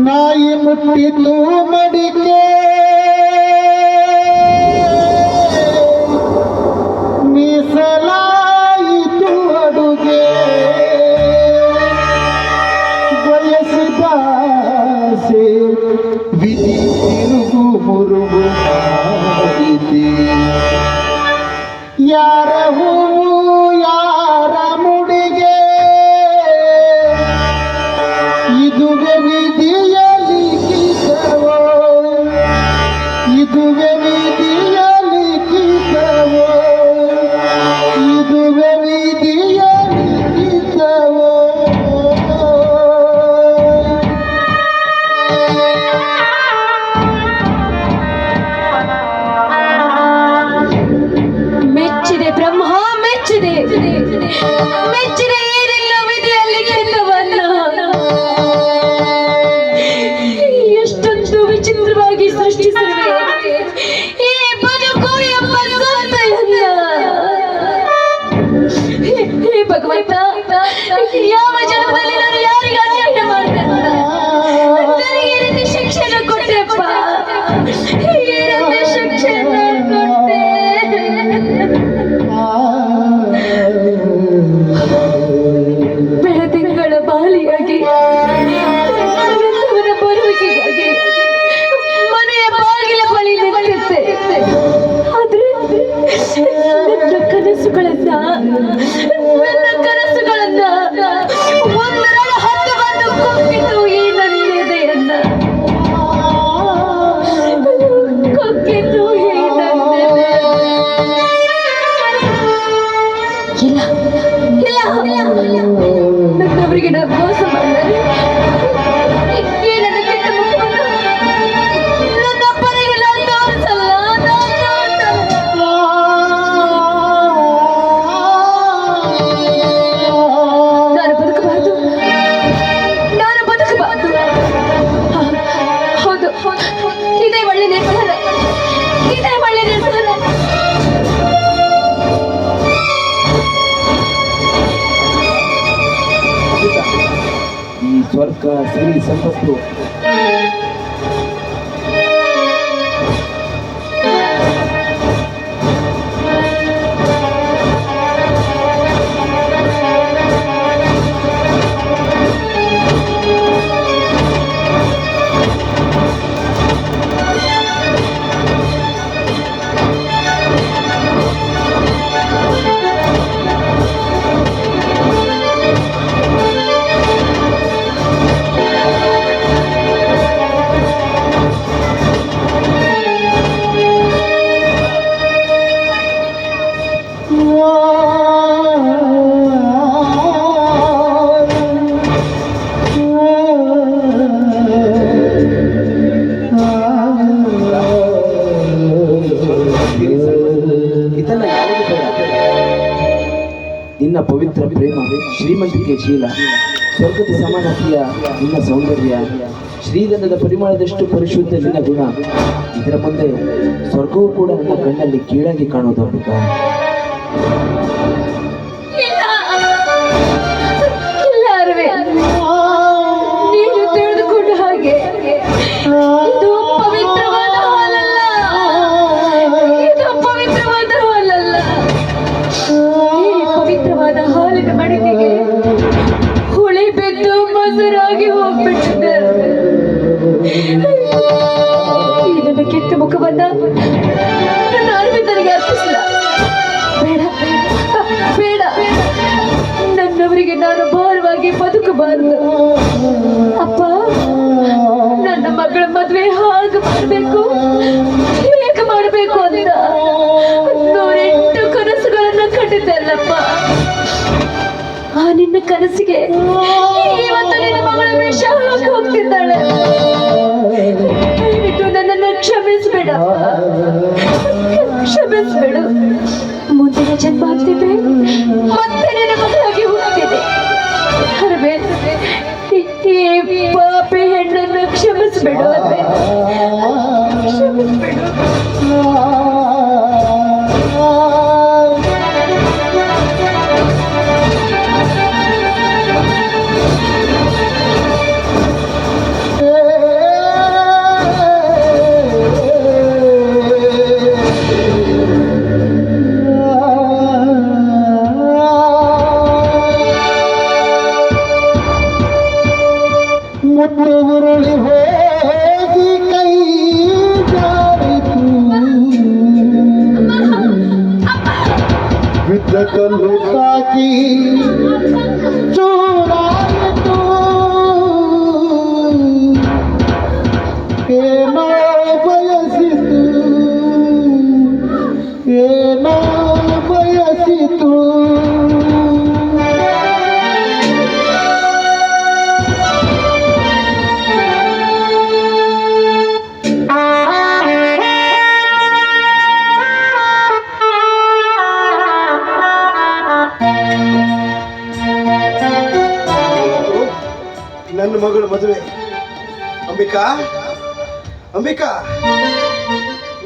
ನಾಯಿ ಮುಟ್ಟಿತು ಮಡಿಕೆ ಮೀಸಲಾಯಿತು ಅಡುಗೆ ಬಯಸಿದಾಸೆ ವಿಧಿ ತಿರುಗು ಮುರುಗು ಮಾಡಿದೆ ಯಾರ ಹೂವು ಯಾರ ಮುಡಿಗೆ ಇದುವೆ ವಿಧಿಯಲ್ಲಿ ಕಿತವೋ ಇದುವೆ ವಿಧಿಯಲ್ಲಿ ಕಿತವೋ ಇದುವೆ ವಿಧಿಯಲ್ಲಿ ಕಿತವೋ ಮೆಚ್ಚಿದೆ ಬ್ರಹ್ಮ ಮೆಚ್ಚಿದೆ ಮೆಚ್ಚಿದೆ ಏನಿಲ್ಲ ವಿಧಿಯಲ್ಲಿ ಗೆದ್ದವನ್ನ ಎಷ್ಟೊಂದು ವಿಚಿತ್ರವಾಗಿ ಸೃಷ್ಟಿಸಿರುವೆ ಈ ಬದುಕು ಎಂಬ ಸಂತೆಯನ್ನ. ಹೇ ಭಗವಂತ, ಯಾವ ಜನ್ಮದಲ್ಲಿ ನಾನು ಯಾರಿಗೆ ಅನ್ಯಾಯ ಮಾಡಿದೆ ಅಂತ ನನಗೆ ಈ ರೀತಿ ಶಿಕ್ಷೆಯನ್ನು ಕೊಟ್ಟೆಪ್ಪ, ಈ ರೀತಿ ಶಿಕ್ಷೆಯನ್ನು ಕೊಟ್ಟೆ. ಬೆಳದಿಂಗಳ ಬಾಲಿಯಾಗಿ ನನ್ನವರ ಬರುವಿಕೆಗಾಗಿ ಮನೆಯ ಬಾಗಿಲ ಬಳಿ ನಿಂತಿದ್ದೆ. ಆದ್ರೆ ನನ್ನ ಕನಸುಗಳನ್ನ ಒಂದರ ಹತ್ತು ಬಂದು ಕೊಕ್ಕಿತು ಈ ನನ್ನ ಎದೆಯನ್ನ, ಕೊಕ್ಕಿತು ಈ ನನ್ನ ಎದೆಯನ್ನ. ಇಲ್ಲ ಇಲ್ಲ ನನ್ನವರಿಗೆ ನಾನು ಮೋಸ ಮಾಡಿದರೆ ಏನನ್ನ ಕೆಟ್ಟ ಮುಖವನ್ನು ನನ್ನ ಅಪ್ಪನಿಗೆ ನಾನು ತೋರಿಸಲ್ಲ. ನಾನು ಬದುಕಬಾರ್ದು, ನಾನು ಬದುಕಬಾರ್ದು. ಹೌದು, ಇದೇ ಒಳ್ಳೆ ನಿರ್ಧಾರ, ಇದೇ ಒಳ್ಳೆ ನಿರ್ಧಾರ. ಈ ಸ್ವರ್ಗ ಶ್ರೀ ಸಂಪತ್ತು ನಿನ್ನ ಪವಿತ್ರ ಪ್ರೇಮ, ಶ್ರೀಮಂತಿಕೆ ಶೀಲ, ಸ್ವರ್ಗದ ಸಮಾನತೆಯ ನಿನ್ನ ಸೌಂದರ್ಯ, ಶ್ರೀಗಂಧದ ಪರಿಮಳದಷ್ಟು ಪರಿಶುದ್ಧ ನಿನ್ನ ಗುಣ, ಇದರ ಮುಂದೆ ಸ್ವರ್ಗವೂ ಕೂಡ ನನ್ನ ಕಣ್ಣಲ್ಲಿ ಕೀಳಾಗಿ ಕಾಣುವುದು ಅಂಬಿಕಾ. ನೀನು ತಿಳಿದುಕೊಂಡ ಹಾಗೆ ಇದು ಪವಿತ್ರವಾದ ಹಾಲಲ್ಲ, ಇದು ಪವಿತ್ರವಾದ ಹಾಲಲ್ಲ. ಈ ಪವಿತ್ರವಾದ ಹಾಲಿನ ಮಡಿಕೆಗೆ ಹುಳಿ ಬಿದ್ದು ಮೊಸರಾಗಿ ಹೋಗ್ಬಿಟ್ಟಿದೆ. ಈ ನನ್ನ ಕೆಟ್ಟ ಮುಖವನ್ನ ನನ್ನ ಅರವಿಂದನಿಗೆ ಅರ್ಪಿಸಲ್ಲ. ಬೇಡ ಬೇಡ, ನನ್ನವರಿಗೆ ನಾನು ಭಾರವಾಗಿ ಬದುಕಬಾರದು. ಅಪ್ಪ, ನನ್ನ ಮಗಳ ಮದುವೆ ಹಾಗೆ ಮಾಡಬೇಕು, ಹೇಗೆ ಮಾಡಬೇಕು ಅಂತ 108 ಕನಸುಗಳನ್ನ ಕಂಡಿದ್ದಲ್ಲಪ್ಪ. ಆ ನಿನ್ನ ಕನಸಿಗೆ ಇವತ್ತು ನಿನ್ನ ಮಗಳ ವಿಷ ಹಾಕಿ ಹೋಗ್ತಿದ್ದಾಳೆ. ದಯವಿಟ್ಟು ನನ್ನನ್ನು ಕ್ಷಮಿಸ್ಬೇಡ, ಕ್ಷಮಿಸ್ಬೇಡು. ಮುಂದಿನ ಜನ್ಮ ಆಗ್ತಿದೆ, ಮತ್ತೆ ನಿನ್ನ ಮಗಳಾಗಿ ಹುಟ್ಟಿದೆ. ಈ ಪಾಪಿ ಹೆಣ್ಣನ್ನು ಕ್ಷಮಿಸ್ಬೇಡು, ಕ್ಷಮಿಸ್ಬೇಡು. ಮುತ್ತು ಉರುಳಿ ಹೋಗಿ ಕೈ ಜಾರಿತು ಬಿದ್ದ ಕಲ್ಲು ತಾಕಿ ಚೂರಾಯಿತು ಏನೋ ಬಯಸಿತು ಏನೋ ಬಯಸಿತು ನನ್ನ ಮಗಳು ಮದುವೆ. ಅಂಬಿಕಾ, ಅಂಬಿಕಾ,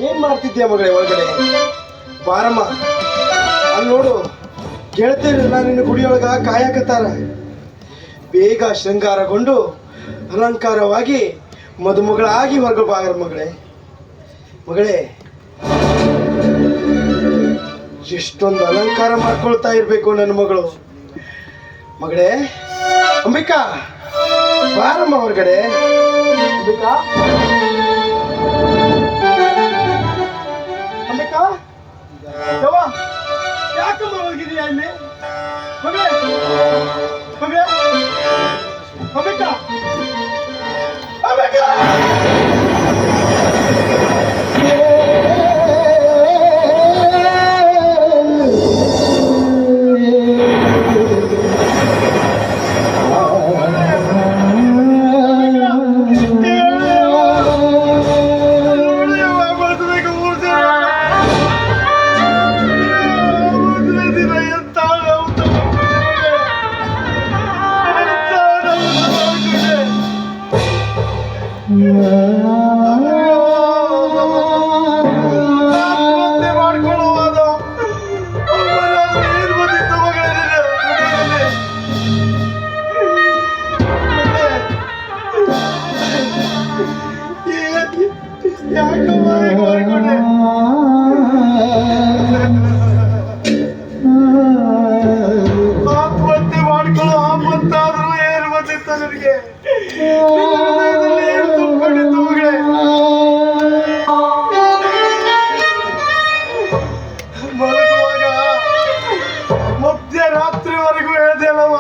ಏನ್ ಮಾಡ್ತಿದ್ಯಾ ಮಗಳೇ ಒಳಗಡೆ? ಬಾರಮ್ಮ, ಅಲ್ಲಿ ನೋಡು, ಗೆಳತಿಯರೆಲ್ಲ ನಿನ್ನ ಗುಡಿಯೊಳಗ ಕಾಯಕತ್ತಾರ. ಬೇಗ ಶೃಂಗಾರಗೊಂಡು ಅಲಂಕಾರವಾಗಿ ಮದುಮಗಳಾಗಿ ಹೊರಗೆ ಬಾರ ಮಗಳೇ. ಮಗಳೇ, ಎಷ್ಟೊಂದು ಅಲಂಕಾರ ಮಾಡ್ಕೊಳ್ತಾ ಇರ್ಬೇಕು ನನ್ನ ಮಗಳು. ಮಗಳೇ ಅಂಬಿಕಾ, ಬಾರಮ್ಮ ಹೊರಗಡೆ. ಅಂಬಿಕಾ, ಅಂಬಿಕಾ, ಯವ್ವ, ಯಾಕಮ್ಮ ಹೋಗಿದೀಯಾ ಇಲ್ಲಿ? ಮಗಳೇ, ಮಗಳೇ, ಅಂಬಿಕಾ, ಅಂಬಿಕಾ. ಆತ್ಮಹತ್ಯೆ ಮಾಡ್ಕೊಳ್ಳೋ ಆಪತ್ತಾದ್ರೂ ಏನು ಬಂದಿತ್ತು ನನಗೆ? ಏನು ತುಂಬಿಕೊಂಡಿತ್ತು ಮಗಳೇ? ಮಲಗುವಾಗ ಮಧ್ಯರಾತ್ರಿವರೆಗೂ ಹೇಳ್ದೇನವ,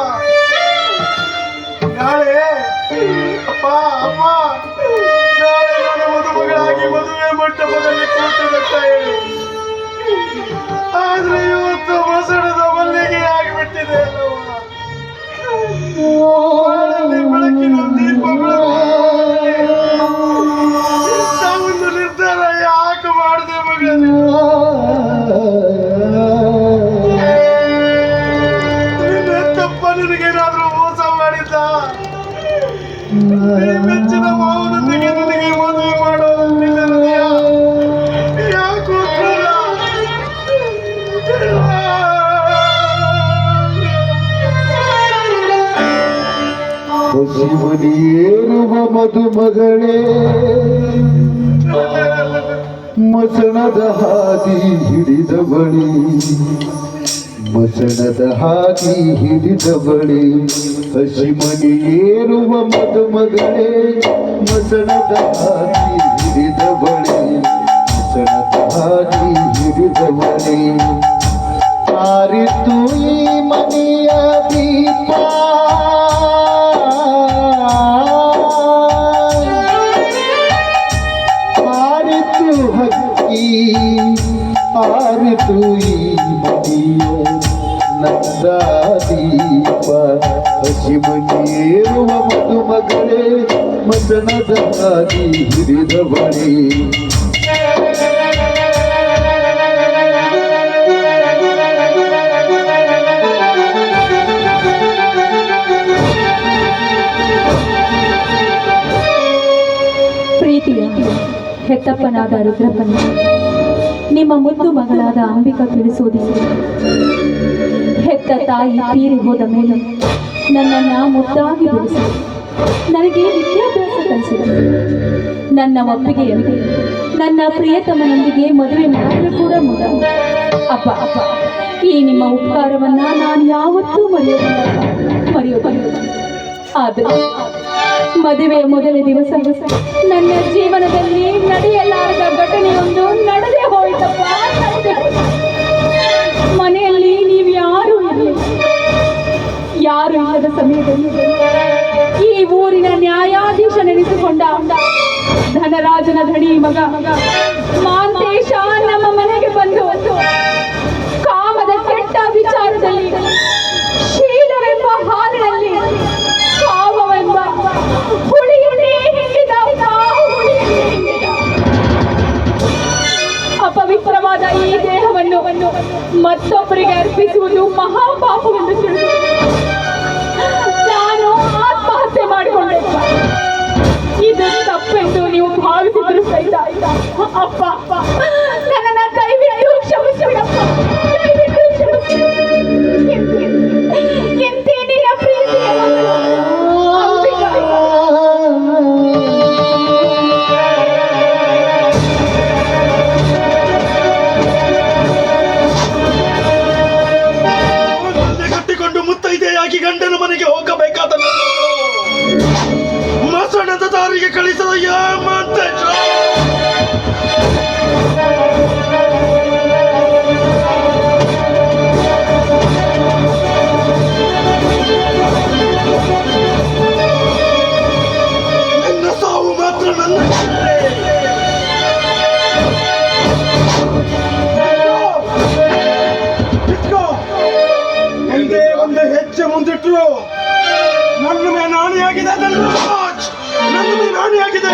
ನಾಳೆ ಅಪ್ಪ ಅಮ್ಮ ನಾಳೆ ನನ್ನ ಮದುಮಗಳಾಗಿ ಮದುವೆ ಮಂಟಪದಲ್ಲಿ ಕೂತಿದಂತ ಹೇಳಿ. ಆದ್ರೆ ಇವತ್ತು ಮಸಣದ ಮಲ್ಲಿಗೆ ಆಗಿಬಿಟ್ಟಿದೆ ಅಲ್ಲವ. ಬೆಳಕಿನ ದೀಪಗಳು ಒಂದು ನಿರ್ಧಾರ ಯಾಕೆ ಮಾಡಿದೆ ಮಗನೇ? ತಪ್ಪ ನಿನಗೇನಾದ್ರೂ ಮೋಸ ಮಾಡಿದ್ದ? ಮೆಚ್ಚಿನ ಮಾವನೊಂದಿಗೆ ನನಗೆ ಮದುವೆ ಮಾಡೋ ಯಾಕೋ ಶಿವನಿಯೇರುವ ಮದುಮಗಳೇ, ಮಸಣದ ಹಾದಿ ಹಿಡಿದವಳಿ, ಮಸಣದ ಹಾದಿ ಹಿಡಿದವಳಿ. ಹಸಿಮನಿಯೇರುವ ಮದುಮಗಳೇ, ಮಸಣದ ಹಾದಿ ಹಿಡಿದವಳಿ, ಮಸಣದ ಹಾದಿ ಹಿಡಿದವಳಿ. ಆರಿತು ಈ ಮನೆಯ ದೀಪ, ಆರಿತು ಹಕ್ಕಿ, ಆರಿತು ಈ ಮನೆಯ ನಂದ ದೀಪ. ಹಸಿಮನಿಯೇರುವ ಮದುಮಗಳೇ, ಮಸಣದ ಹಾದಿ ಹಿಡಿದವಳಿ. ಪ್ರೀತಿಯ ಹೆತ್ತಪ್ಪನಾದ ರುದ್ರಪ್ಪನ ನಿಮ್ಮ ಮುದ್ದು ಮಗಳಾದ ಅಂಬಿಕಾ ತಿಳಿಸುವುದಿಲ್ಲ. ಹೆತ್ತ ತಾಯಿ ತೀರಿ ಹೋದ ಮೇಲೆ ನನ್ನನ್ನು ಮುದ್ದಾಗಿ ಬೆಳೆಸಿ ನನಗೆ ವಿದ್ಯಾಭ್ಯಾಸ ಕಲಿಸಿದರು. ನನ್ನ ಒಪ್ಪಿಗೆಯಂತೆ ನನ್ನ ಪ್ರಿಯತಮನೊಂದಿಗೆ ಮದುವೆ ಮಾಡಲು ಕೂಡ ಮುದ. ಅಪ್ಪ ಅಪ್ಪ, ಈ ನಿಮ್ಮ ಉಪಕಾರವನ್ನ ನಾನು ಯಾವತ್ತೂ ಮರೆಯೋದಿಲ್ಲ. ಆದರೆ ಮದುವೆಯ ಮೊದಲ ದಿವಸ ನನ್ನ ಜೀವನದಲ್ಲಿ ನಡೆಯಲಾರದ ಘಟನೆಯೊಂದು ನಡೆದೇ ಹೋಯಿತಪ್ಪ, ನಡೆದೇ ಹೋಯಿತು. ಮನೆಯಲ್ಲಿ ನೀವು ಯಾರು ಇಲ್ಲದ ಸಮಯದಲ್ಲಿ ಈ ಊರಿನ ನ್ಯಾಯಾಧೀಶನೆನಿಸಿಕೊಂಡ ಧನರಾಜನ ಧಣಿ ಮಗ ಮಾಂತೇಶ ನಮ್ಮ ಮನೆಗೆ ಬಂದು ಕಾಮದ ಕೆಟ್ಟ ವಿಚಾರದಲ್ಲಿ ಶೀಲವೆಂಬ ಹಾಲಿನಲ್ಲಿ ಕಾಮವೆಂಬ ಹುಳಿಯನ್ನೇ ಹಿಂಡಿದ ಅಪವಿತ್ರವಾದ ಈ ದೇಹವನ್ನು ಮತ್ತೊಬ್ಬರಿಗೆ ಅರ್ಪಿಸುವುದು ಮಹಾಪಾಪವೆಂದು ತಿಳಿದು ನಾನು ಆತ್ಮಹತ್ಯೆ ಮಾಡಿಕೊಂಡೆ. ಇದು ತಪ್ಪೆಂದು ನೀವು ಭಾವಿಸಿದ್ರು ಸಹಿತ ಅಪ್ಪ ನನ್ನನ್ನ ಕೈಬಿಟ್ಟು ಕ್ಷಮಿಸಿಬಿಡಪ್ಪ, ಕೈಬಿಟ್ಟು ಕ್ಷಮಿಸಿ. ಎಂತೆ ನಿನ್ನ ಪ್ರೀತಿಯ ಮಗಳು ಅಂಬಿಕಾ. ಕಟ್ಟಿಕೊಂಡು ಮುತ್ತೈದೆಯಾಗಿ ಗಂಡನ ಮನೆಗೆ ಹೋಗಬೇಕಾದ ಮಸಣದ ದಾರಿಗೆ ಕಳಿಸದ ಮಾಂತೇಶ ನನ್ನ ಸಾವು ಮಾತ್ರ ನನ್ನ ಒಂದು ಹೆಜ್ಜೆ ಮುಂದಿಟ್ಟರು ನನ್ನ ಮೇಲೆ ನಾಣಿಯಾಗಿದೆ, ನನ್ನ ಮೇಲೆ ನಾಣಿಯಾಗಿದೆ.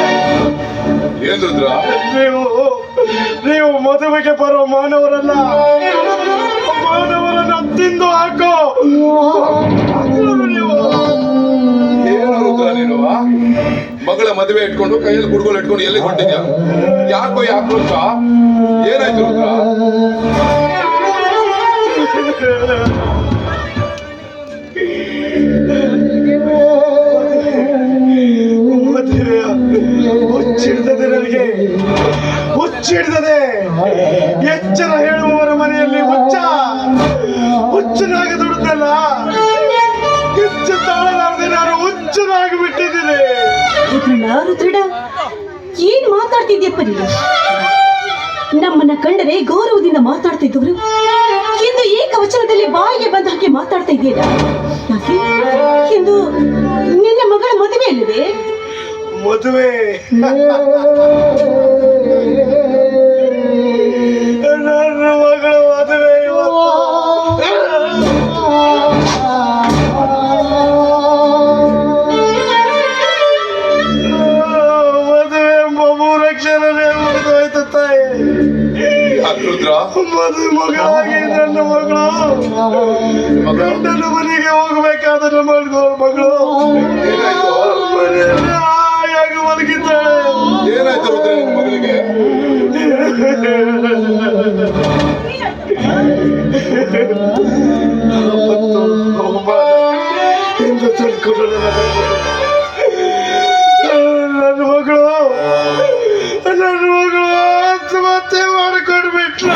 ಏನ್ ರುದ್ರ? ನೀವು ಮದುವೆಗೆ ಬರೋ ಮಾನವರನ್ನ ತಿಂದು ಹಾಕೋ. ಏನು ರುದ್ರ ನೀನು? ಮಗಳ ಮದುವೆ ಇಟ್ಕೊಂಡು ಕೈಯಲ್ಲಿ ಕುಡ್ಗೋಲು ಇಟ್ಕೊಂಡು ಎಲ್ಲಿ ಹೊಂಟಿದ್ಯಾ? ಯಾಕೋ ಆಕ್ರೋಶ? ಏನಾಯ್ತು ರುದ್ರ? ಹುಚ್ಚಿಡ್ತದೆ, ನನಗೆ ಹುಚ್ಚಿಡ್ತದೆ. ಎಚ್ಚರ ಹೇಳುವವರ ಮನೆಯಲ್ಲಿ ಹುಚ್ಚನಾಗಿ ದುಡ್ದಲ್ಲ, ಹೆಚ್ಚು ತಾಳಲಾರದೆ ನಾನು ಹುಚ್ಚನಾಗಿ ಬಿಟ್ಟಿದ್ದೀನಿ. ರುದ್ರಣ, ಏನ್ ಮಾತಾಡ್ತಿದ್ಯಪ್ಪ ನೀನು? ನಮ್ಮನ್ನ ಕಂಡರೆ ಗೌರವದಿಂದ ಮಾತಾಡ್ತಿದ್ದವರು ಇಂದು ಏಕವಚನದಲ್ಲಿ ಬಾಯಿಗೆ ಬಂದ ಹಾಗೆ ಮಾತಾಡ್ತಾ ಇದ್ದೀರಾ? ಯಾಕೆ? ಇಂದು ನಿನ್ನ ಮಗಳ ಮದುವೆ ಅಲ್ಲವೇ? ಮದುವೆ ನನ್ನ ಮಗಳ ಮದುವೆ ಮದುವೆ ಎಂಬ ಮೂರಕ್ಷರನೇ ಮುಗಿದೋಯ್ತು ತಾಯಿ. ಮಗಳಾಗಿ ನನ್ನ ಮಗಳು ಗಂಡನ ಮನೆಗೆ ಹೋಗ್ಬೇಕಾದ್ರೆ ಮಗಳು ಮನೆಯಲ್ಲಿ ಹಾಯಾಗಿ ಮಲಗಿದ್ದಾಳೆ. ಏನಾಯ್ತು ರುದ್ರ ನಿನ್ ಮಗಳಿಗೆ? ಎಂದು ತಂದ್ಕೊಂಡು ನನ್ನ ಮಗಳು ಆತ್ಮಹತ್ಯೆ ಮಾಡಿಕೊಂಡ್ಬಿಟ್ಲು.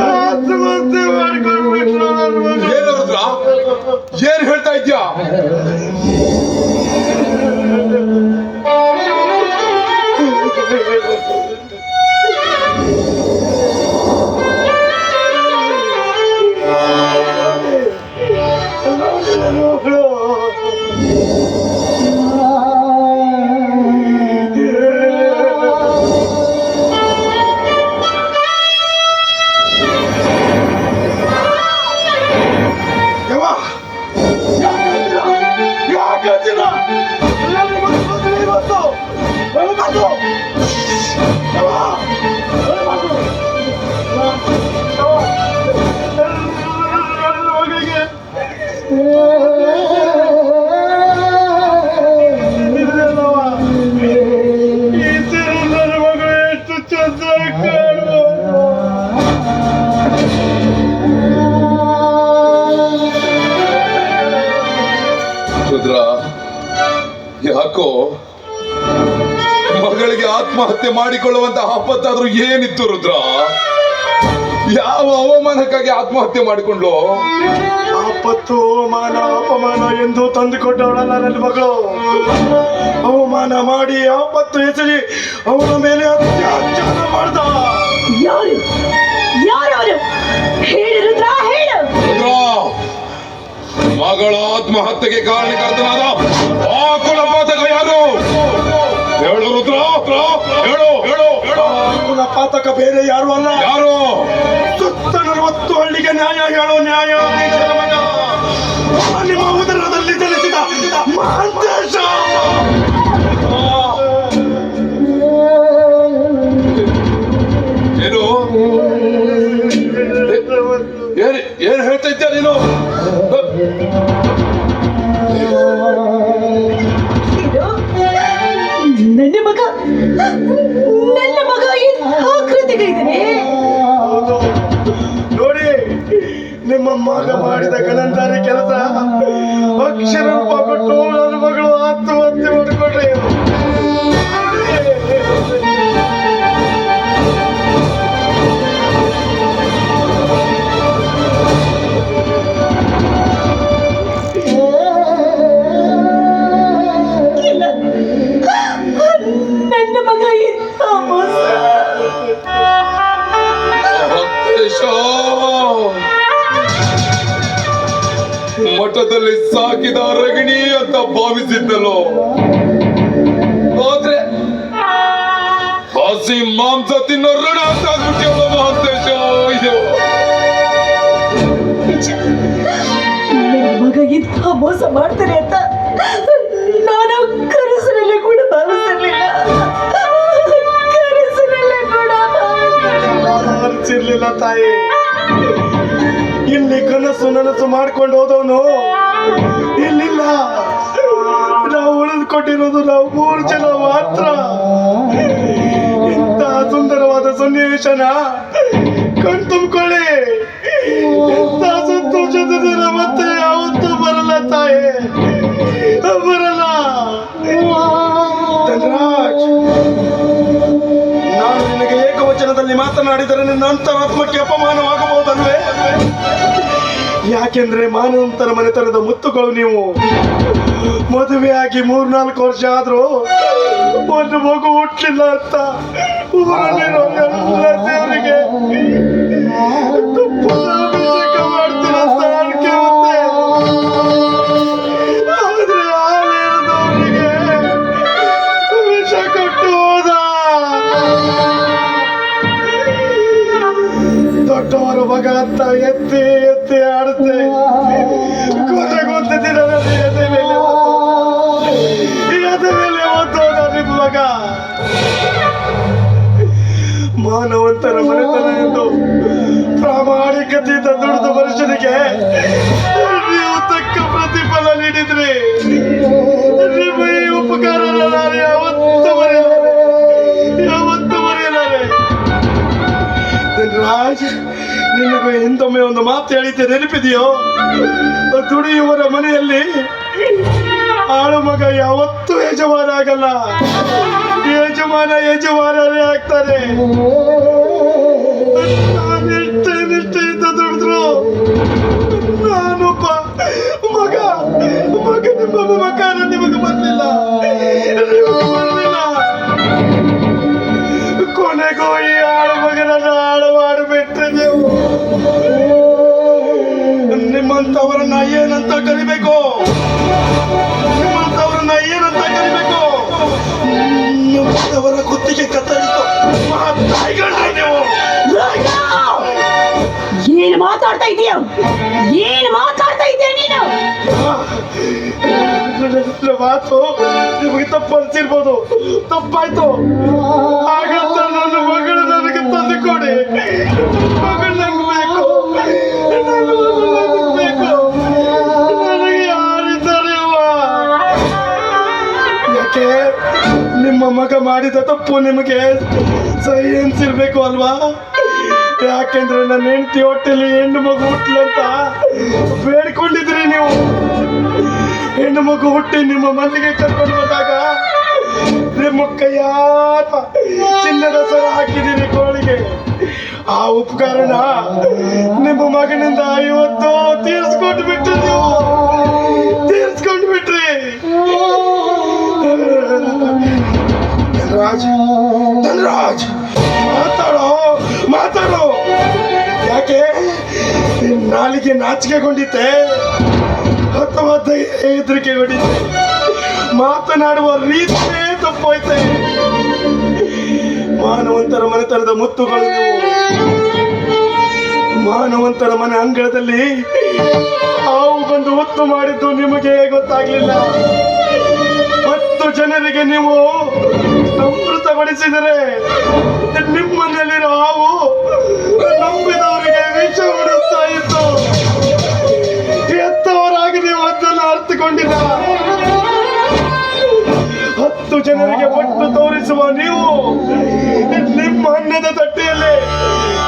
ಆತ್ಮಹತ್ಯೆ ಮಾಡಿಕೊಂಡ್ಬಿಟ್ಲು ನನ್ನ ಮಗಳು. ಏನು ರುದ್ರ? ಏನ್ ಹೇಳ್ತಾ ಇದ್ಯಾ? ರುದ್ರ, ಯಾಕೋ ಮಗಳಿಗೆ ಆತ್ಮಹತ್ಯೆ ಮಾಡಿಕೊಳ್ಳುವಂತ ಆಪತ್ತಾದ್ರೂ ಏನಿತ್ತು ರುದ್ರ? ಯಾವ ಅವಮಾನಕ್ಕಾಗಿ ಆತ್ಮಹತ್ಯೆ ಮಾಡಿಕೊಂಡ್ಲು? ಆಪತ್ತು ಅವಮಾನ ಅಪಮಾನ ಎಂದು ತಂದುಕೊಟ್ಟವಳಲ್ಲ ನನ್ನ ಮಗಳು. ಅವಮಾನ ಮಾಡಿ ಆಪತ್ತು ಎಸಗಿ ಅವಳ ಮೇಲೆ ಅತ್ಯಾಚಾರ ಮಾಡ್ದ. ಯಾರು ಯಾರವರು? ಹೇಳು ರುದ್ರ, ಹೇಳು. ರುದ್ರ, ಮಗಳ ಆತ್ಮಹತ್ಯೆಗೆ ಕಾರಣಕರ್ತನಾದ ಆ ಕುಲಪಾತಕ ಯಾರು? ಹೇಳು ರುದ್ರ, ಹೇಳು ಹೇಳು ಹೇಳು. ಕುಲಪಾತಕ ಬೇರೆ ಯಾರು ಅಲ್ಲ. ಯಾರು? ಸುತ್ತ 40 ಹಳ್ಳಿಗೆ ನ್ಯಾಯ ಹೇಳೋ ನ್ಯಾಯಾಧೀಶರ ಮಗ, ನಿಮ್ಮ ಉದರದಲ್ಲಿ ಜನಿಸಿದ ಮಹಾಂತೇಶ. ಏನು ಏನ್ ಹೇಳ್ತಾ ಇದ್ದ ನೀನು? ನನ್ನ ಮಗ ಆಕೃತಿಗೆ ಹೌದು. ನೋಡಿ, ನಿಮ್ಮ ಮಗ ಮಾಡಿದ ಗಣಂದಾರಿ ಕೆಲಸ ಅಕ್ಷರ ರೂಪ ಕೊಟ್ಟು ನನ್ನ ಮಗಳು ಆತ್ಮಹತ್ಯೆ ಮಾಡಿಕೊಂಡ್ರೆ. ನನ್ನ ಮಗ ಇಂಥ ಮೋಸ. ಮಠದಲ್ಲಿ ಸಾಕಿದ ರಗಿಣಿ ಅಂತ ಭಾವಿಸಿದ್ದಲು, ಆದ್ರೆ ಹಸಿ ಮಾಂಸ ತಿನ್ನೋ ರಣ ಅಂತ ಆಗ್ಬಿಟ್ಟಿಯಲ್ಲ ಮಹಾಂತೇಶ. ನನ್ನ ಮಗ ಇಂಥ ಮೋಸ ಮಾಡ್ತಾರೆ ಅಂತ ನಾನು ಕನಸಿನಲ್ಲಿ ಕೂಡ ಭಾವಿಸಿರ್ಲಿಲ್ಲ. ಅನಿಸಿರ್ಲಿಲ್ಲ ತಾಯಿ. ಇಲ್ಲಿ ಕನಸು ನನಸು ಮಾಡ್ಕೊಂಡು ಹೋದವನು ಇಲ್ಲಿಲ್ಲ. ನಾವು ಉಳಿದುಕೊಟ್ಟಿರೋದು ನಾವು 3 ಜನ ಮಾತ್ರ. ಇಂಥ ಸುಂದರವಾದ ಸನ್ನಿವೇಶನ ಕಣ್ತುಂಬಿಕೊಳ್ಳಿ. ಇಂಥ ಸಂತೋಷದ ದಿನ ಮತ್ತೆ ಯಾವತ್ತೂ ಬರಲ್ಲ ತಾಯಿ, ಬರಲ್ಲ. ಧನರಾಜ್, ನಾನು ನಿನಗೆ ಏಕವಚನದಲ್ಲಿ ಮಾತನಾಡಿದರೆ ನಿನ್ನ ಅಂತರಾತ್ಮಕ್ಕೆ ಅಪಮಾನವಾಗಬಹುದಲ್ವೇ? ಯಾಕೆಂದ್ರೆ ಮಾನವಂತರ ಮನೆತನದ ಮುತ್ತುಗಳು ನೀವು. ಮದುವೆಯಾಗಿ 3-4 ವರ್ಷ ಆದ್ರೂ ಒಂದು ಮಗು ಹುಟ್ಟಲಿಲ್ಲ ಅಂತ ಊರಲ್ಲಿರೋ ಎಲ್ಲ ದೇವರಿಗೆ ತುಪ್ಪದ ಅಭಿಷೇಕ ಮಾಡ್ತೀನಿ ಅಂತ ಅನ್ಕೆ ಮತ್ತೆ. ಆದ್ರೆ ಹಾಲೇರಿದವರಿಗೆ ವಿಷ ಕೊಟ್ಟು ಹೋದ. ದೊಡ್ಡವರ ಮಗ ಅಂತ ಎತ್ತಿ ಎತ್ತಿ ಆಡುತ್ತೆ. ಕೊನೆಗೊಂದು ದಿನದಲ್ಲಿ ಎದೆ ಮೇಲೆ ಓದೋದ ನಿಮ್ಮ ಮಗ. ಮಾನವಂತರ ಮನೆತನ ಎಂದು ಪ್ರಾಮಾಣಿಕತೆಯಿಂದ ದುಡಿದ ಮನುಷ್ಯನಿಗೆ ನೀವು ತಕ್ಕ ಪ್ರತಿಫಲ ನೀಡಿದ್ರಿ. ನಿಮ್ಮ ಈ ಉಪಕಾರನ ನಾನು ಯಾವತ್ತೂ ಮರೆಯಲಾರೆ. ರಾಜ್, ನಿನಗೂ ಹಿಂದೊಮ್ಮೆ ಒಂದು ಮಾತು ಹೇಳಿದ್ದೆ, ನೆನಪಿದೆಯೋ? ದುಡಿಯುವರ ಮನೆಯಲ್ಲಿ ಆಳು ಮಗ ಯಾವತ್ತೂ ಯಜಮಾನ ಆಗಲ್ಲ, ಯಜಮಾನರೇ ಆಗ್ತಾರೆ. ನಾನು ನಿಷ್ಠೆಯಿಂದ ದುಡಿದ್ರು ನಾನೊಬ್ಬ ಮಗ ನಿಮ್ಮ ಮಗನ ನಿಮಗೆ ಬರಲಿಲ್ಲ. ಕೊನೆಗೂ ಈ ಆಳು ಮಗನನ್ನು ಹಾಳು ಮಾಡಿಬಿಟ್ರೆ ನೀವು. ನಿಮ್ಮಂತವರನ್ನ ಏನಂತ ಕರಿಬೇಕು? ನಿಮ್ಮಂತವರ ಕುತ್ತಿಗೆ ಕತ್ತರಿಸು ತಾಯಿಗಳೇ ನೀವು. ಏನು ಮಾತಾಡ್ತಾ ಇದೀಯ? ಏನು ಮಾತಾಡ್ತಾ ಇದೀಯ ನೀನು? ಮಾತು ನಿಮಗೆ ತಪ್ಪು ಅನ್ಸಿರ್ಬೋದು, ತಪ್ಪಾಯ್ತು. ಹಾಗಂತ ನನ್ನ ಮಗಳು ನನಗೆ ತಂದು ಕೊಡಿ. ಮಗಳು ನಂಗೆ ಬೇಕು, ನನಗೆ ಯಾರಿದ್ದಾರೆ? ಯಾಕೆ ನಿಮ್ಮ ಮಗ ಮಾಡಿದ ತಪ್ಪು ನಿಮಗೆ ಸಹಿ ಅನ್ಸಿರ್ಬೇಕು ಅಲ್ವಾ? ಯಾಕೆಂದ್ರೆ ನನ್ನ ಹೆಂಡತಿ ಹೊಟ್ಟೆಲಿ ಹೆಣ್ಣು ಮಗು ಹುಟ್ಟಲಂತ ಬೇಡ್ಕೊಂಡಿದ್ರಿ ನೀವು. ಹೆಣ್ಣು ಮಗು ಹುಟ್ಟಿ ನಿಮ್ಮ ಮನೆಗೆ ಕರ್ಕೊಂಡು ಬಂದಾಗ ನಿಮ್ಮ ನಿಮ್ಮ ಕೈಯಾರ ಚಿನ್ನದ ಸರ ಹಾಕಿದ್ದೀರಿ ಕೋಳಿಗೆ. ಆ ಉಪಕಾರನ ನಿಮ್ಮ ಮಗನಿಂದ ಇವತ್ತು ತೀರ್ಸ್ಕೊಂಡು ಬಿಟ್ರಿ ನೀವು, ತೀರ್ಸ್ಕೊಂಡು ಬಿಟ್ರಿ. ಧನರಾಜ್, ಧನರಾಜ್, ಮಾತಾಡೋ ಮಾತಾಡೋ. ಯಾಕೆ ನಾಲಿಗೆ ನಾಚಿಕೆಗೊಂಡಿತ್ತೆ ಅಥವಾ ಹೆದರಿಕೆಗೊಂಡಿತ್ತೆ? ಮಾತನಾಡುವ ರೀತಿಯೇ ತಪ್ಪೋಯ್ತೆ. ಮಾನವಂತರ ಮನೆತನದ ಮುತ್ತುಗಳು ನೀವು. ಮಾನವಂತರ ಮನೆ ಅಂಗಳದಲ್ಲಿ ಹಾವು ಬಂದು ಒತ್ತು ಮಾಡಿದ್ದು ನಿಮಗೆ ಗೊತ್ತಾಗ್ಲಿಲ್ಲ. 10 ಜನರಿಗೆ ನೀವು ಅಮೃತ ಬಡಿಸಿದರೆ ನಿಮ್ಮನೆಯಲ್ಲಿರೋ ಹಾವು ನಂಬಿದವರಿಗೆ ವಿಷ ಹೊಡಿಸ್ತಾ ಇತ್ತು. ಎತ್ತವರಾಗಿ ನೀವು ಅದನ್ನು ಅರ್ಥಕೊಂಡಿಲ್ಲ. 10 ಜನರಿಗೆ ಒಟ್ಟು ತೋರಿಸುವ ನೀವು ನಿಮ್ಮ ಅನ್ನದ ತಟ್ಟೆಯಲ್ಲಿ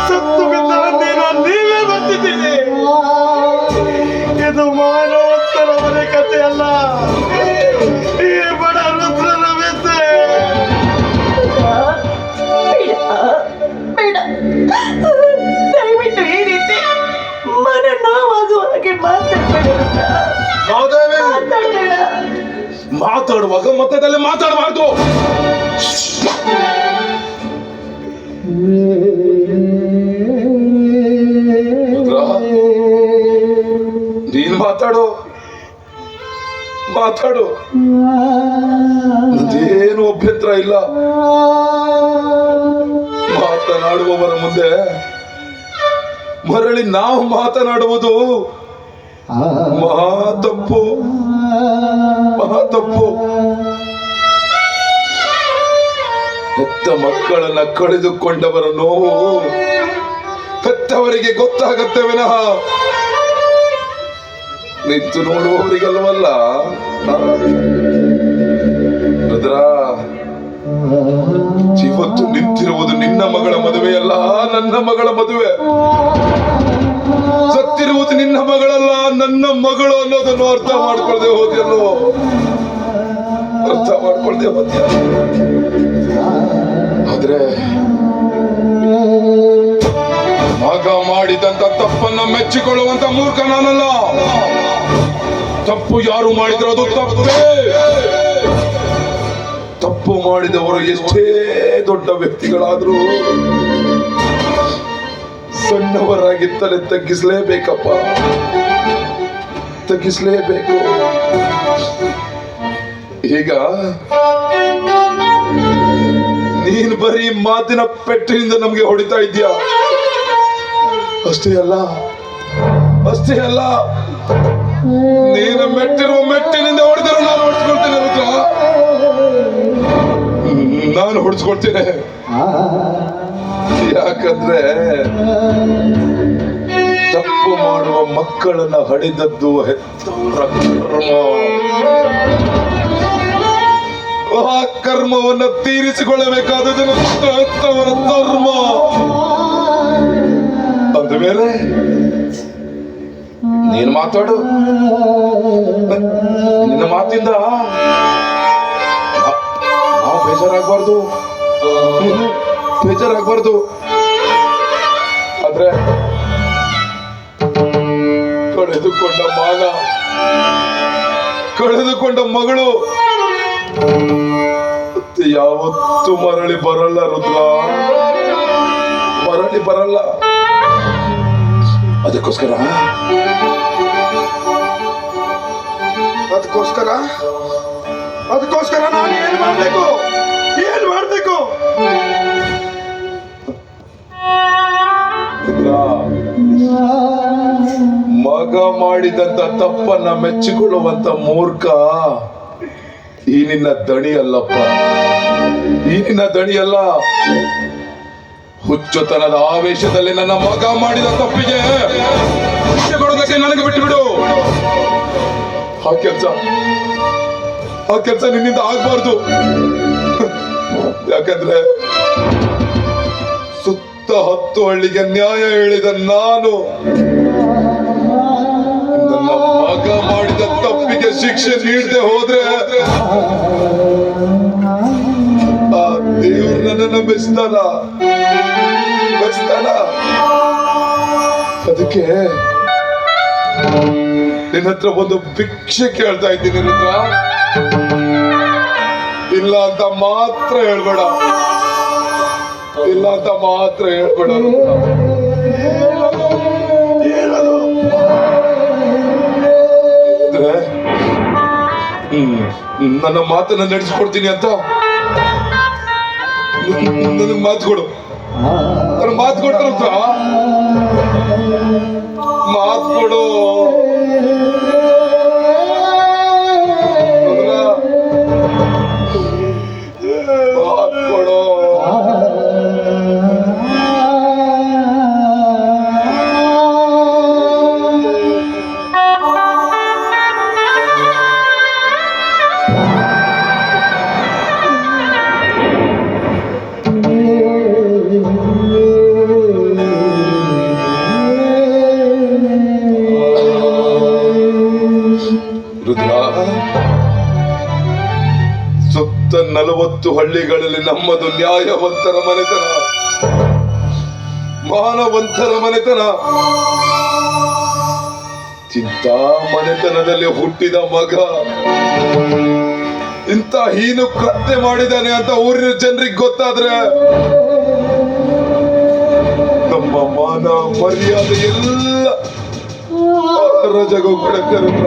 ಸತ್ತು ಬಿದ್ದ ಹಂದಿನ ನೀವೇ ಬಂದಿದ್ದೀರಿ. ಇದು ಮಾನವಂತರ ಮನೆ ಕಥೆ ಅಲ್ಲ, ಈ ಬಡ ರುದ್ರನ ವ್ಯಥೆ. ಬೇಡ, ದಯವಿಟ್ಟು ಈ ರೀತಿ ಮನ ನೋವಾಗುವ ಹಾಗೆ ಮಾತಾಡಬೇಡ. ಮಾತಾಡುವಾಗ ಮಧ್ಯದಲ್ಲಿ ಮಾತಾಡಬಾರ್ದು. ನೀನ್ ಮಾತಾಡು, ಮಾತಾಡು, ಅದೇನು ಅಭ್ಯಂತರ ಇಲ್ಲ. ಮಾತನಾಡುವವರ ಮುಂದೆ ಮರಳಿ ನಾವು ಮಾತನಾಡುವುದು ಮಹಾ ತಪ್ಪು, ಮಹಾ ತಪ್ಪು. ಹೆತ್ತ ಮಕ್ಕಳನ್ನ ಕಳೆದುಕೊಂಡವರ ನೋವು ಹೆತ್ತವರಿಗೆ ಗೊತ್ತಾಗತ್ತೆ ವಿನಃ ನಿಂತು ನೋಡುವವರಿಗಲ್ವಲ್ಲ. ರುದ್ರ, ಇವತ್ತು ನಿಂತಿರುವುದು ನಿನ್ನ ಮಗಳ ಮದುವೆಯಲ್ಲ, ನನ್ನ ಮಗಳ ಮದುವೆ. ಸತ್ತಿರುವುದು ನಿನ್ನ ಮಗಳಲ್ಲ, ನನ್ನ ಮಗಳು ಅನ್ನೋದನ್ನು ಅರ್ಥ ಮಾಡ್ಕೊಳ್ದೆ ಹೋದ್ಯಲ್ಲೋ, ಅರ್ಥ ಮಾಡ್ಕೊಳ್ದೆ ಹೋದ್ಯ. ಆದ್ರೆ ಮಗ ಮಾಡಿದಂತ ತಪ್ಪನ್ನ ಮೆಚ್ಚಿಕೊಳ್ಳುವಂತ ಮೂರ್ಖ ನಾನಲ್ಲ. ತಪ್ಪು ಯಾರು ಮಾಡಿದ್ರು ಅದು ತಪ್ಪೇ. ತಪ್ಪು ಮಾಡಿದವರು ಎಷ್ಟೇ ದೊಡ್ಡ ವ್ಯಕ್ತಿಗಳಾದ್ರೂ ಸಣ್ಣವರಾಗಿ ತಲೆ ತಗ್ಗಿಸ್ಲೇಬೇಕಪ್ಪ, ತಗ್ಗಿಸ್ಲೇಬೇಕು. ಈಗ ನೀನು ಬರೀ ಮಾತಿನ ಪೆಟ್ಟಿನಿಂದ ನಮ್ಗೆ ಹೊಡಿತಾ ಇದ್ಯಾ. ಅಷ್ಟೇ ಅಲ್ಲ, ಅಷ್ಟೇ ಅಲ್ಲ, ನೀನು ಮೆಟ್ಟಿರುವ ಮೆಟ್ಟಿನಿಂದ ಹೊಡೆದರೂ ನಾನು ಹೊಡೆಸ್ಕೊಳ್ತೇನೆ ರುದ್ರ, ನಾನು ಹೊಡೆಸ್ಕೊಳ್ತೇನೆ. ಯಾಕಂದ್ರೆ ತಪ್ಪು ಮಾಡುವ ಮಕ್ಕಳನ್ನ ಹಡಿದದ್ದು ಹೆತ್ತವರ ಕರ್ಮ. ಆ ಕರ್ಮವನ್ನ ತೀರಿಸಿಕೊಳ್ಳಬೇಕಾದದ್ದು ಹೆತ್ತವರ ಧರ್ಮ. ಅಂದ ಮೇಲೆ ನೀನು ಮಾತಾಡು. ನಿನ್ನ ಮಾತಿಂದ ನಾವು ಬೇಜಾರಾಗಬಾರ್ದು, ಬೇಜಾರಾಗಬಾರ್ದು. ಆದ್ರೆ ಕಳೆದುಕೊಂಡ ಮಾನ, ಕಳೆದುಕೊಂಡ ಮಗಳು ಯಾವತ್ತು ಮರಳಿ ಬರಲ್ಲ ರುದ್ರ, ಮರಳಿ ಬರಲ್ಲ. ಅದಕ್ಕೋಸ್ಕರ ನಾನು ಏನ್ ಮಾಡ್ಬೇಕು, ಏನ್ ಮಾಡ್ಬೇಕು? ಮಗ ಮಾಡಿದಂತ ತಪ್ಪನ್ನ ಮೆಚ್ಚಿಕೊಳ್ಳುವಂತ ಮೂರ್ಖ ಈ ನಿನ್ನ ದಣಿ ಅಲ್ಲಪ್ಪ, ಈ ನಿನ್ನ ದಣಿ ಅಲ್ಲ. ಹುಚ್ಚುತನದ ಆವೇಶದಲ್ಲಿ ನನ್ನ ಮಗ ಮಾಡಿದ ತಪ್ಪಿಗೆ ಶಿಕ್ಷೆ ಕೊಡೋದಕ್ಕೆ ನನಗೆ ಬಿಟ್ಟುಬಿಡು. ಆ ಕೆಲಸ ನಿನ್ನಿಂದ ಆಗ್ಬಾರ್ದು. ಯಾಕಂದ್ರೆ ಸುತ್ತ 10 ಹಳ್ಳಿಗೆ ನ್ಯಾಯ ಹೇಳಿದ ನಾನು ನನ್ನ ಮಗ ಮಾಡಿದ ತಪ್ಪಿಗೆ ಶಿಕ್ಷೆ ನೀಡದೆ ಹೋದ್ರೆ ಉಳಿಸ್ತಾನ ಅದಕ್ಕೆ ನಿನ್ನ ಹತ್ರ ಒಂದು ಭಿಕ್ಷೆ ಕೇಳ್ತಾ ಇದ್ದೀನಿ ರುದ್ರ. ಇಲ್ಲ ಅಂತ ಮಾತ್ರ ಹೇಳ್ಬೇಡ, ಇಲ್ಲ ಅಂತ ಮಾತ್ರ ಹೇಳ್ಬೇಡ ರುದ್ರ. ಅಂದ್ರೆ ನನ್ನ ಮಾತನ್ನ ನಡೆಸ್ಕೊಡ್ತೀನಿ ಅಂತ ನನಗೆ ಮಾತು ಕೊಡು. ನನ್ನ ಮಾತು ಕೊಡ್ತಾರಂತ ಮಾತು ಕೊಡು. ಮಾತು ಕೊಡು. ರುದ್ರ, ಸುತ್ತ 40 ಹಳ್ಳಿಗಳಲ್ಲಿ ನಮ್ಮದು ನ್ಯಾಯವಂತರ ಮನೆತನ, ಮಾನವಂತರ ಮನೆತನ. ಇಂಥ ಮನೆತನದಲ್ಲಿ ಹುಟ್ಟಿದ ಮಗ ಇಂಥ ಹೀನು ಕೃತ್ಯ ಮಾಡಿದಾನೆ ಅಂತ ಊರಿನ ಜನರಿಗೆ ಗೊತ್ತಾದ್ರೆ ನಮ್ಮ ಮಾನ ಮರ್ಯಾದೆ ಎಲ್ಲ ರಜಗೋ ಕೊಡಕ್ಕೆ ರುದ್ರ.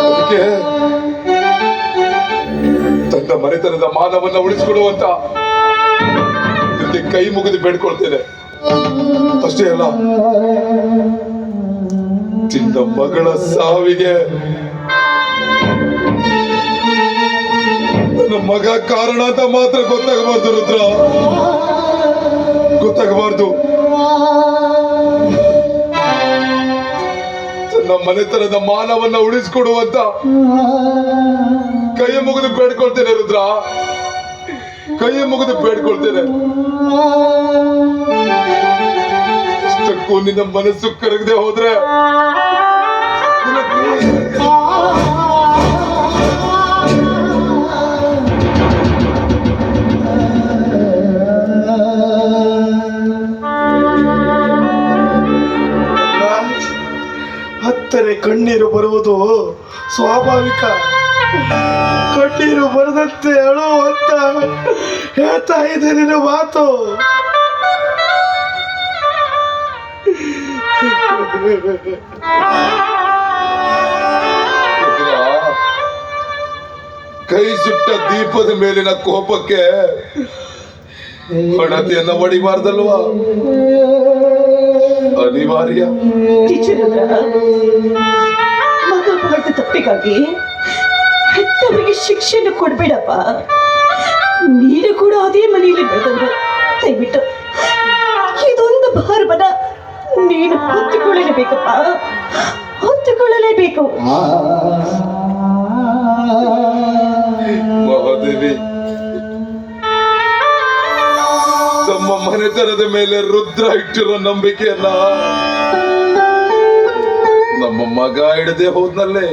ಅದಕ್ಕೆ ತನ್ನ ಮನೆತನದ ಮಾನವನ್ನ ಉಳಿಸಿಕೊಡುವಂತ ಕೈ ಮುಗಿದು ಬೇಡ್ಕೊಳ್ತೇನೆ. ಅಷ್ಟೇ ಅಲ್ಲ, ಚಿನ್ನ ಮಗಳ ಸಾವಿಗೆ ನನ್ನ ಮಗ ಕಾರಣ ಅಂತ ಮಾತ್ರ ಗೊತ್ತಾಗಬಾರ್ದು ರುದ್ರ, ಗೊತ್ತಾಗಬಾರ್ದು. ತನ್ನ ಮನೆತನದ ಮಾನವನ್ನ ಉಳಿಸಿಕೊಡುವಂತ ಕೈ ಮುಗಿದು ಬೇಡ್ಕೊಳ್ತೇನೆ ರುದ್ರ, ಕೈ ಮುಗಿದು ಬೇಡ್ಕೊಳ್ತೇನೆ. ಇಷ್ಟಕ್ಕೂ ನಿನ್ನ ಮನಸ್ಸು ಕರಗದೆ ಹೋದ್ರೆ ಹತ್ತರೆ ಕಣ್ಣೀರು ಬರುವುದು ಸ್ವಾಭಾವಿಕ. ಕಣ್ಣೀರು ಬರದಂತೆ ಅಳು ಅಂತ ಹೇಳ್ತಾ ಇದೆ ನಿನ್ನ ಮಾತು. ಕೈ ಸುಟ್ಟ ದೀಪದ ಮೇಲಿನ ಕೋಪಕ್ಕೆ ಹಣತೆಯನ್ನ ಹೊಡಿಬಾರ್ದಲ್ವಾ? ಅನಿವಾರ್ಯ. ಮಗ ಮಾಡಿದ ತಪ್ಪಿಗಾಗಿ ಹೆತ್ತವರಿಗೆ ಶಿಕ್ಷೆಯನ್ನು ಕೊಡ್ಬೇಡಪ್ಪ. ನೀನು ಕೂಡ ಅದೇ ಮನೆಯಲ್ಲಿ ಬೆಳೆದವರು. ದಯವಿಟ್ಟು ಇದೊಂದು ಭಾರವನ್ನ ನೀನು ಹೊತ್ತುಕೊಳ್ಳಲೇಬೇಕಪ್ಪ, ಹೊತ್ತುಕೊಳ್ಳಲೇಬೇಕು. ಮಹಾದೇವಿ, ತಮ್ಮ ಮನೆತನದ ಮೇಲೆ ರುದ್ರ ಇಟ್ಟಿರೋ ನಂಬಿಕೆಯನ್ನ ನಮ್ಮ ಮಗ ಹಿಡದೆ ಹೋದ್ನಲ್ಲೇ.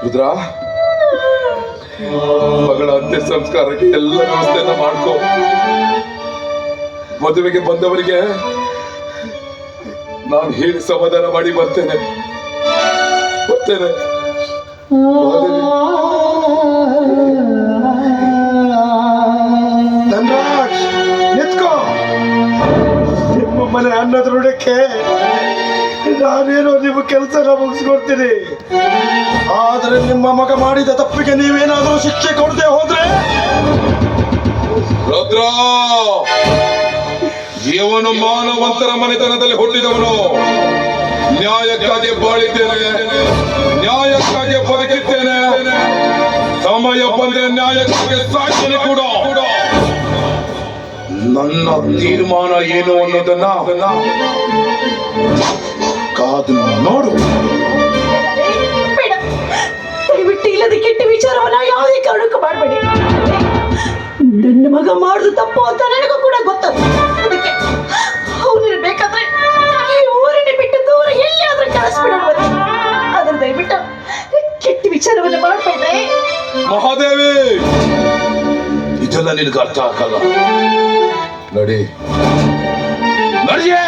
ರುದ್ರ, ಮಗಳ ಅಂತ್ಯ ಸಂಸ್ಕಾರಕ್ಕೆ ಎಲ್ಲ ವ್ಯವಸ್ಥೆಯನ್ನ ಮಾಡ್ಕೋ. ಮದುವೆಗೆ ಬಂದವರಿಗೆ ನಾನು ಹೇಳಿ ಸಮಾಧಾನ ಮಾಡಿ ಬರ್ತೇನೆ. ಧನ್ರಾಜ್, ನಿತ್ಕೋ. ನಿಮ್ಮ ಮನೆ ಅನ್ನದ ಋಣಕ್ಕೆ ನಾನೇನೋ ನಿಮ್ಮ ಕೆಲಸನ ಮುಗಿಸ್ಕೊಡ್ತೀನಿ. ಆದ್ರೆ ನಿಮ್ಮ ಮಗ ಮಾಡಿದ ತಪ್ಪಿಗೆ ನೀವೇನಾದ್ರೂ ಶಿಕ್ಷೆ ಕೊಡದೆ ಹೋದ್ರೆ ರುದ್ರ, ಇವನು ಮಾನವಂತರ ಮನೆತನದಲ್ಲಿ ಹುಟ್ಟಿದವನು. ನ್ಯಾಯಕ್ಕಾಗಿ ಬಾಳಿದ್ದೇನೆ, ನ್ಯಾಯಕ್ಕಾಗಿ ಬದುಕಿದ್ದೇನೆ. ಸಮಯ ಬಂದ್ರೆ ನ್ಯಾಯಕ್ಕಾಗಿ ಸಾಕ್ಷಿ ಕೂಡ. ನನ್ನ ತೀರ್ಮಾನ ಏನು ಅನ್ನೋದನ್ನ ಕಾದು ನೋಡು. ಬೇಡ, ದಯವಿಟ್ಟು ಇಲ್ಲದ ಕೆಟ್ಟ ವಿಚಾರವನ್ನ ಯಾವುದೇ ಕಾರಣಕ್ಕೂ ಮಾಡಬೇಡಿ. ನನ್ನ ಮಗ ಮಾಡುದು ತಪ್ಪು ಅಂತ ನನಗೂ ಕೂಡ ಗೊತ್ತು. ಅದಕ್ಕೆ ಅವನು ಬೇಕಾದ್ರೆ ಈ ಊರನ್ನೇ ಬಿಟ್ಟು ದೂರ ಎಲ್ಲಿಯಾದ್ರೂ ಕಳಿಸ್ಬಿಡಬಹುದು. ಆದ್ರೆ ದಯವಿಟ್ಟು ಕೆಟ್ಟ ವಿಚಾರವನ್ನ ಮಾಡಬೇಡ್ರಿ. ಮಹಾದೇವಿ, ಇದೆಲ್ಲ ನಿನಗೆ ಅರ್ಥ ಆಗಲ್ಲ. ನಡಿ ನಡಿಯೇ.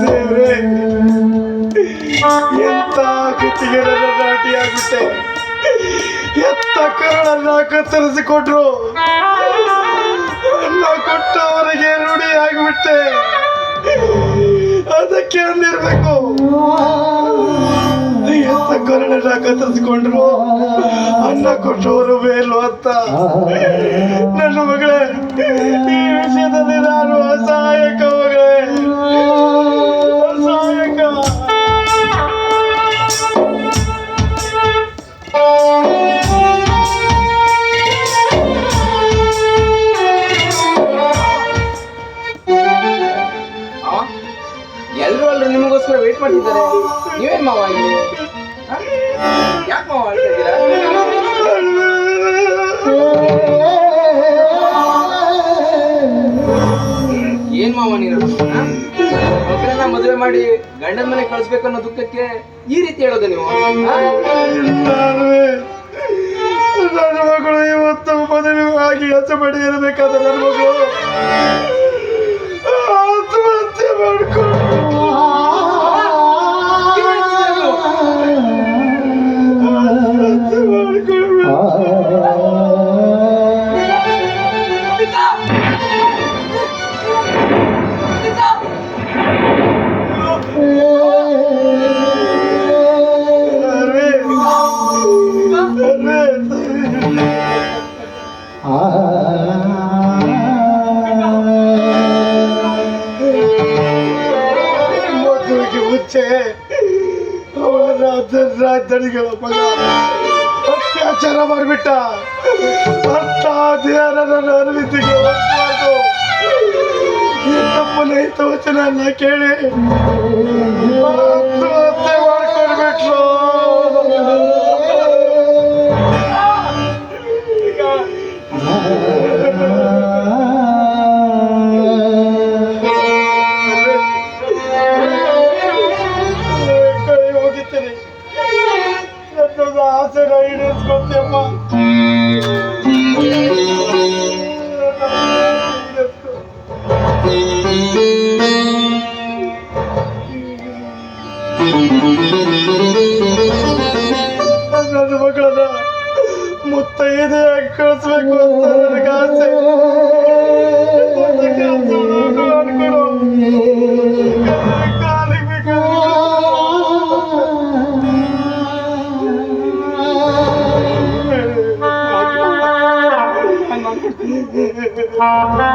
ದೇವ್ರೇ, ಎಂತ ಕಿತ್ತಿಗೆ ನನ್ನ ನಾಟಿ ಆಗುತ್ತೆ. ಎತ್ತ ಕರಳನ್ನ ಕತ್ತರಿಸಿಕೊಟ್ರು, ಅನ್ನ ಕೊಟ್ಟವರಿಗೆ ರೂಢಿ ಆಗಿಬಿಟ್ಟೆ. ಅದಕ್ಕೆ ಅಂದಿರ್ಬೇಕು, ಎತ್ತ ಕರಳನ್ನ ಕತ್ತರಿಸಿಕೊಂಡ್ರು ಅನ್ನ ಕೊಟ್ಟವರು ಮೇಲು ಅಂತ. ನನ್ನ ಮಗಳೇ, ಈ ವಿಷಯದಲ್ಲಿ ನಾನು ಅಸಹಾಯಕ ಮಗಳೇ, ಅಸಹಾಯಕ. ಎಲ್ಲರೂ ಅಲ್ಲರೂ ನಿಮಗೋಸ್ಕರ ವೇಟ್ ಮಾಡ್ತಿದ್ದಾರೆ. ನೀವೇನ್ ಮಾವ ಇಲ್ಲಿ? ಯಾಕೆ ಮಾವ ಅಳ್ತಾ ಇದ್ದೀರಾ? ಏನ್ ಮಾವ ನೀನು ಮಕ್ಕಳನ್ನ ಮದುವೆ ಮಾಡಿ ಗಂಡನ ಮನೆ ಕಳಿಸ್ಬೇಕು ಅನ್ನೋ ದುಃಖಕ್ಕೆ ಈ ರೀತಿ ಹೇಳೋದು ನೀವು? ನನ್ನ ಮಗಳು ಇವತ್ತು ಮದುವೆ ಆಗಿ ಹಸಬಡಿ ಇರಬೇಕಾದ ನನ್ನ ಮಗಳು ಆತ್ಮಹತ್ಯೆ ಮಾಡ್ಕೊಂಡು ಮದುವೆಗೆ ಮುಂಚೆ ಅವಳ ರಾಜನಿಗಳ ಮಗ ಅತ್ಯಾಚಾರ ಮಾಡಿಬಿಟ್ಟ ಅಂತ ಧ್ಯಾನ ನನ್ನ ಅನುಮತಿಗೆ ಒಪ್ಪಬಾರ್ದು. ಈ ತಪ್ಪನ ಹಿತವಚನ ಎಲ್ಲ ಕೇಳಿ ಆತ್ಮಹತ್ಯೆ ಮಾಡ್ಕೊಂಡ್ಬಿಟ್ರು. ಕೈ ಹೋಗಿದ್ದೀನಿ, ನನ್ನೊಂದು ಆಸೆನ ಈಡೇರಿಸ್ಕೊಳ್ತೀಯಮ್ಮ. ನನ್ನ ಮಗಳನ್ನ ಮುತ್ತೈದೆಯಾಗಿ ಕಳಿಸ್ಬೇಕು ಅಂತ ನನಗೆ ಆಸೆ. ಅನ್ಕೊಡು, ಕಾಲಿಗೆ ಬೇಕಾದ್ರೆ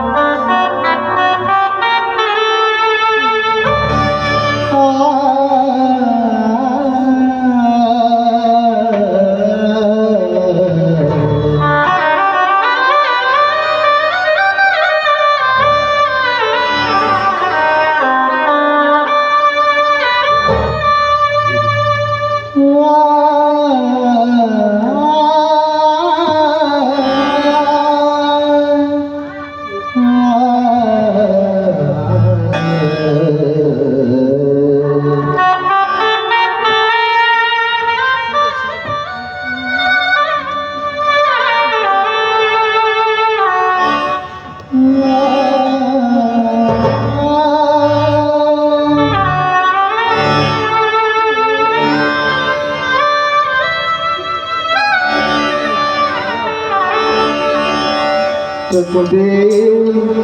ತಂದೆ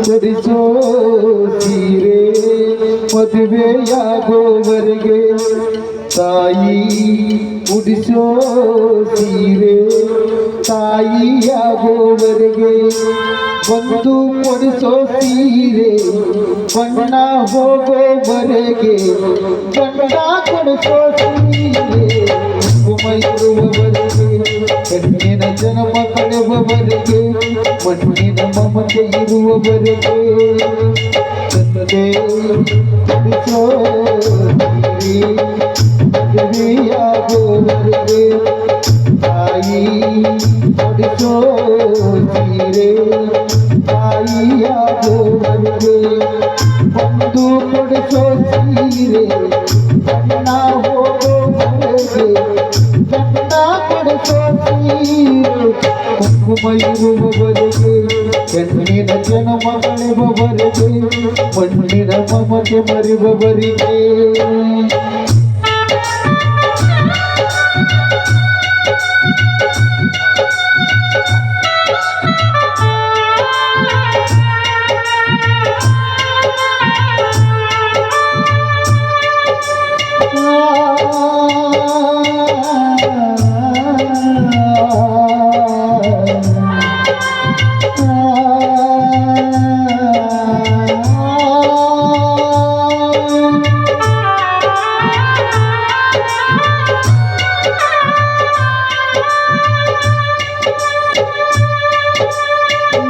ಚರಿಸೋ ಸೀರೆ ಮದುವೆಯಾಗೋವರೆಗೆ ತಾಯಿ ಉಡಿಸೋ ಸೀರೆ ತಾಯಿಯಾಗೋವರೆಗೆ ಒಂದು ಕೊಡಿಸೋ ಸೀರೆ ಬಣ್ಣ ಹೋಗೋವರೆಗೆ ಬಣ್ಣ ಕೊಡಿಸೋ ಸೀರೆ ಮೈರುವವರೆಗೆ ಕಣ್ಣಿನ ಜನ್ಮ ಕಳೆಯುವವರೆಗೆ ಮಣ್ಣಿನ ಮಮತೆ ಇರುವವರೆಗೆ ತಂದೆ ಕುಡಿಸೋ ಮದುವೆಯಾಗುವವರೆಗೆ ತಾಯಿ ಕುಡಿಸೋ ಸೀರೆ ತಾಯಿಯಾಗುವವರೆಗೆ ಒಂದು ಕೊಡಿಸೋ ಸೀರೆ ಬಣ್ಣ ಹೋಗುವವರೆಗೆ ಬಣ್ಣ ಕೊಡಿಸೋ ಸೀರೆ ಕುಂಕುಮ ಇರುವವರೆಗೆ ಹೆಣ್ಣಿನ ಜನ್ಮ ಕಳೆಯುವವರೆಗೆ ಮಣ್ಣಿನ ಮಮತೆ ಮರೆಯುವವರೆಗೆ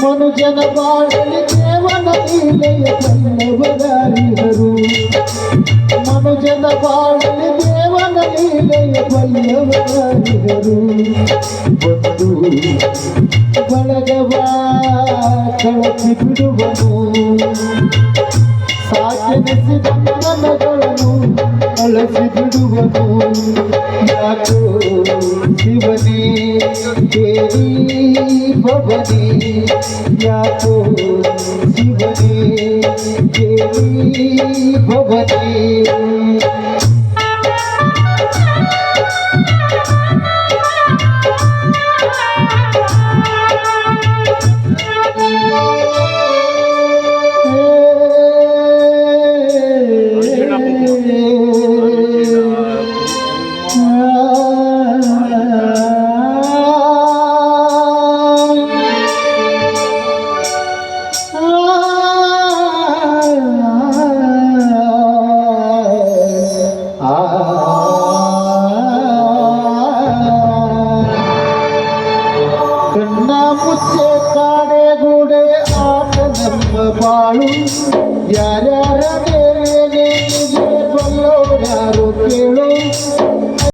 ಮನುಜನ ಬಾಳಲಿ ದೇವನ ಲೀಲೆಯ ಬಲ್ಲವರಾರಿಹರು ಮನುಜನ ಬಾಳಲಿ ದೇವನ ಲೀಲೆಯ ಬಲ್ಲವರಾರಿಹರು ಒಂದು ಬಳಗವ ಕಳಚಿ ಬಿಡುವನು ಸಾಕೆನಿಸಿದ ಮನಗಳನ್ನು ಅಳಸಿ ಬಿಡುವನು ಯಾಕೋ ಶಿವನೇ ದೇವಿ ಭವನೇ ಯಾಕೋ ಶಿವನೇ ದೇವಿ ಭವನೇ ಕಣ್ಣ ಮುಚ್ಚೆ ಕಾಡೆ ಗೂಡೆ ಆಟ ನಮ್ಮ ಬಾಳು ಯಾರ್ಯಾರ ಮೇಲೆ